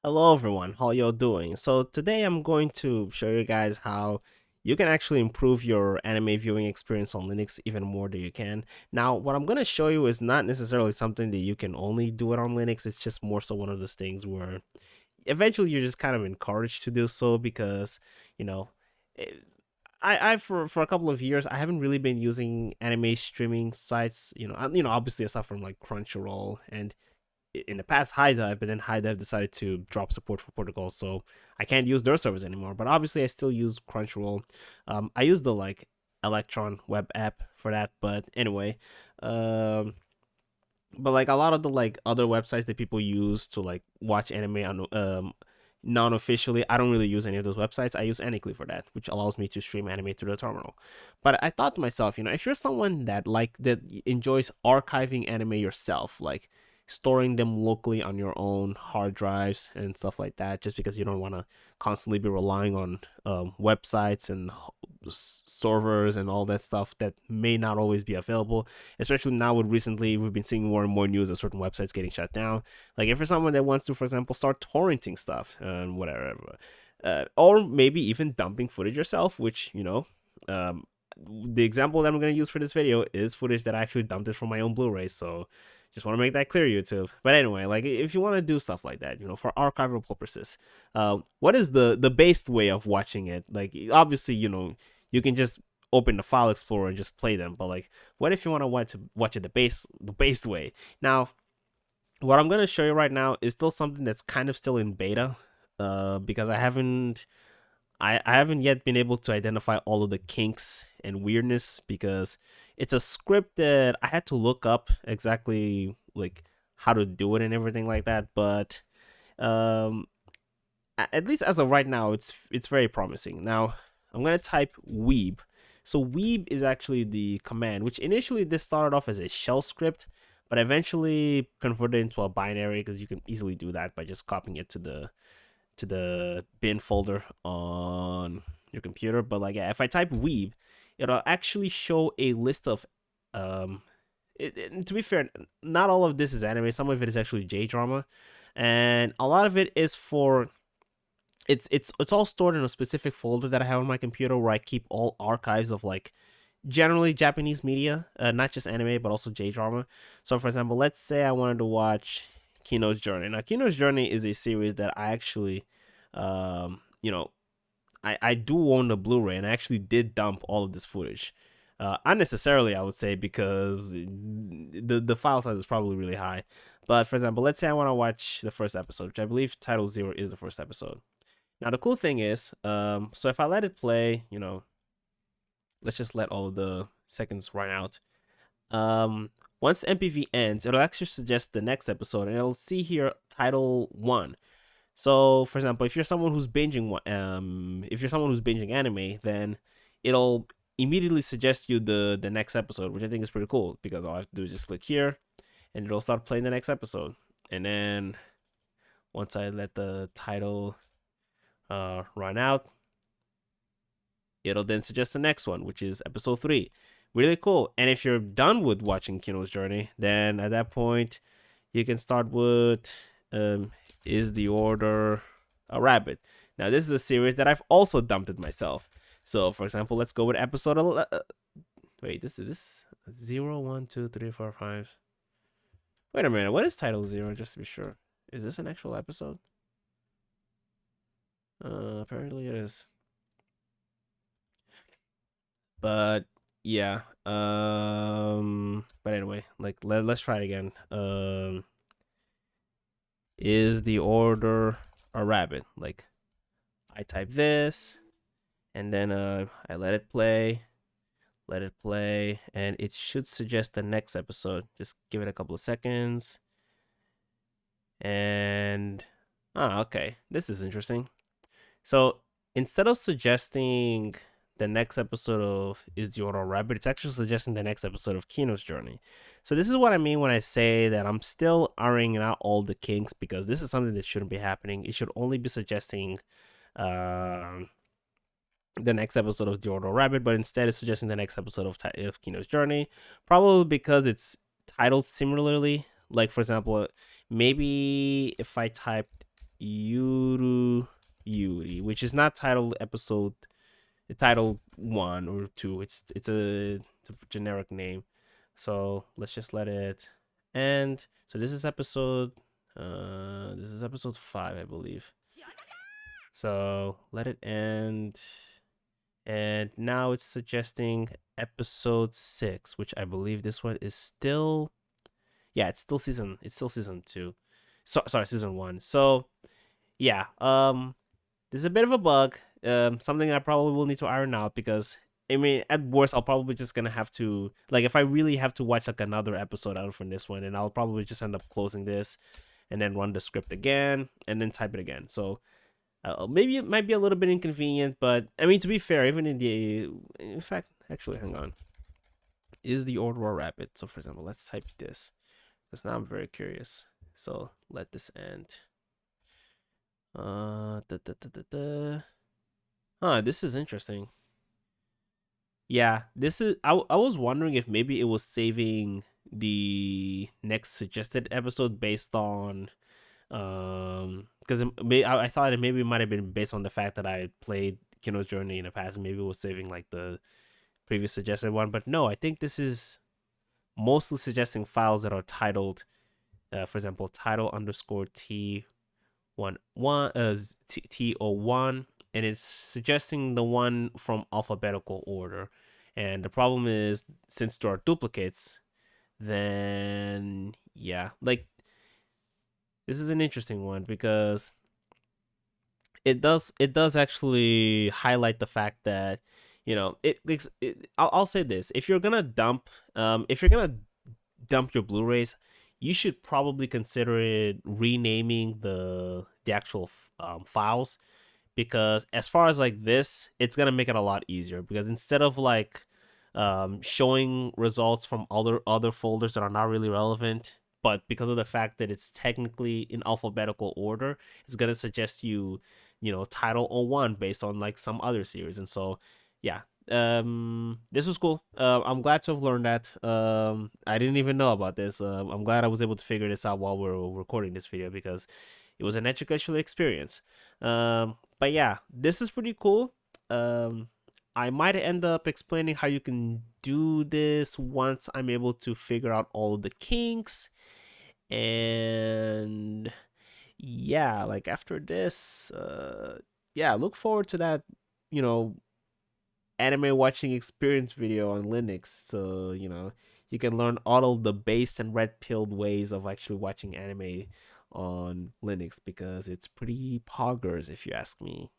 Hello everyone, how y'all doing? So today I'm going to show you guys how you can actually improve your anime viewing experience on Linux even more than you can. Now, what I'm going to show you is not necessarily something that you can only do it on Linux. It's just more so one of those things where eventually you're just kind of encouraged to do so because, you know, it, I for a couple of years I haven't really been using anime streaming sites, obviously aside from like Crunchyroll and in the past High Dive, but then High Dive decided to drop support for Portugal, so I can't use their service anymore. But obviously, I still use Crunchyroll. I use the like Electron web app for that, but anyway, um, but like a lot of the like other websites that people use to like watch anime on non-officially, I don't really use any of those websites. I use Anycly for that, which allows me to stream anime through the terminal. But I thought to myself, if you're someone that enjoys archiving anime yourself, like storing them locally on your own hard drives and stuff like that, just because you don't want to constantly be relying on websites and servers and all that stuff that may not always be available, especially now with recently we've been seeing more and more news of certain websites getting shut down. Like if you're someone that wants to, for example, start torrenting stuff and whatever, or maybe even dumping footage yourself, which the example that I'm going to use for this video is footage that I actually dumped it from my own Blu-ray. So just want to make that clear, YouTube. But anyway, like if you want to do stuff like that, for archival purposes, what is the based way of watching it? Like obviously, you can just open the file explorer and just play them. But like, what if you want to watch it the based way? Now, what I'm gonna show you right now is still something that's kind of still in beta, because I haven't yet been able to identify all of the kinks and weirdness because it's a script that I had to look up exactly like how to do it and everything like that. But um, at least as of right now, it's very promising. Now I'm gonna type weeb. So weeb is actually the command, which initially this started off as a shell script, but eventually converted into a binary because you can easily do that by just copying it to the bin folder on your computer. But like, yeah, if I type weeb, it'll actually show a list of to be fair, not all of this is anime. Some of it is actually J drama, and a lot of it is for it's all stored in a specific folder that I have on my computer where I keep all archives of like generally Japanese media, not just anime but also J drama. So for example, let's say I wanted to watch Kino's Journey. Now Kino's Journey is a series that I actually, um, you know, I do own the Blu-ray and I actually did dump all of this footage. Unnecessarily, I would say, because the file size is probably really high. But for example, let's say I want to watch the first episode, which I believe Title Zero is the first episode. Now the cool thing is, so if I let it play, let's just let all of the seconds run out. Once MPV ends, it'll actually suggest the next episode, and it'll see here Title 1. So, for example, if you're someone who's binging anime, then it'll immediately suggest you the next episode, which I think is pretty cool because all I have to do is just click here, and it'll start playing the next episode. And then once I let the title run out, it'll then suggest the next one, which is episode 3. Really cool. And if you're done with watching Kino's Journey, then at that point you can start with Is the Order a Rabbit? Now this is a series that I've also dumped it myself. So for example, let's go with episode wait, this is this 0, 1, 2, 3, 4, 5. Wait a minute, what is title 0, just to be sure? Is this an actual episode? Apparently it is. But yeah. But anyway, like let's try it again. Is the order a rabbit? Like I type this and then I let it play, and it should suggest the next episode. Just give it a couple of seconds. And okay. This is interesting. So instead of suggesting the next episode of Is the Order a Rabbit, it's actually suggesting the next episode of Kino's Journey. So this is what I mean when I say that I'm still ironing out all the kinks, because this is something that shouldn't be happening. It should only be suggesting the next episode of The Order of Rabbit, but instead it's suggesting the next episode of Kino's Journey, probably because it's titled similarly. Like for example, maybe if I typed Yuru Yuri, which is not titled episode, title 1 or 2. It's a generic name. So let's just let it end. So this is episode 5, I believe. So let it end. And now it's suggesting episode 6, which I believe this one is still, yeah, it's still season 2. So sorry, season 1. So yeah, this is a bit of a bug. Something I probably will need to iron out, because I mean, at worst, I'll probably just gonna have to, like, if I really have to watch like another episode out from this one, and I'll probably just end up closing this, and then run the script again, and then type it again. So maybe it might be a little bit inconvenient, but I mean, to be fair, even in fact, actually, hang on, is the order rapid? So for example, let's type this, because now I'm very curious. So let this end. This is interesting. Yeah, this is. I was wondering if maybe it was saving the next suggested episode based on, because I thought it maybe might have been based on the fact that I played Kino's Journey in the past, and maybe it was saving like the previous suggested one. But no, I think this is mostly suggesting files that are titled, for example, title underscore T01, and it's suggesting the one from alphabetical order. And the problem is, since there are duplicates, then yeah, like, this is an interesting one, because it does actually highlight the fact that, I'll say this: if you're gonna dump your Blu-rays, you should probably consider it renaming the actual files, because as far as like this, it's gonna make it a lot easier, because instead of like showing results from other folders that are not really relevant, but because of the fact that it's technically in alphabetical order, it's gonna suggest title 01 based on like some other series. And so yeah, this was cool. I'm glad to have learned that. I didn't even know about this. I'm glad I was able to figure this out while we're recording this video, because it was an educational experience. But yeah, this is pretty cool. I might end up explaining how you can do this once I'm able to figure out all of the kinks. And yeah, like after this, yeah, look forward to that, you know, anime watching experience video on Linux. So, you can learn all of the based and red pilled ways of actually watching anime on Linux, because it's pretty poggers, if you ask me.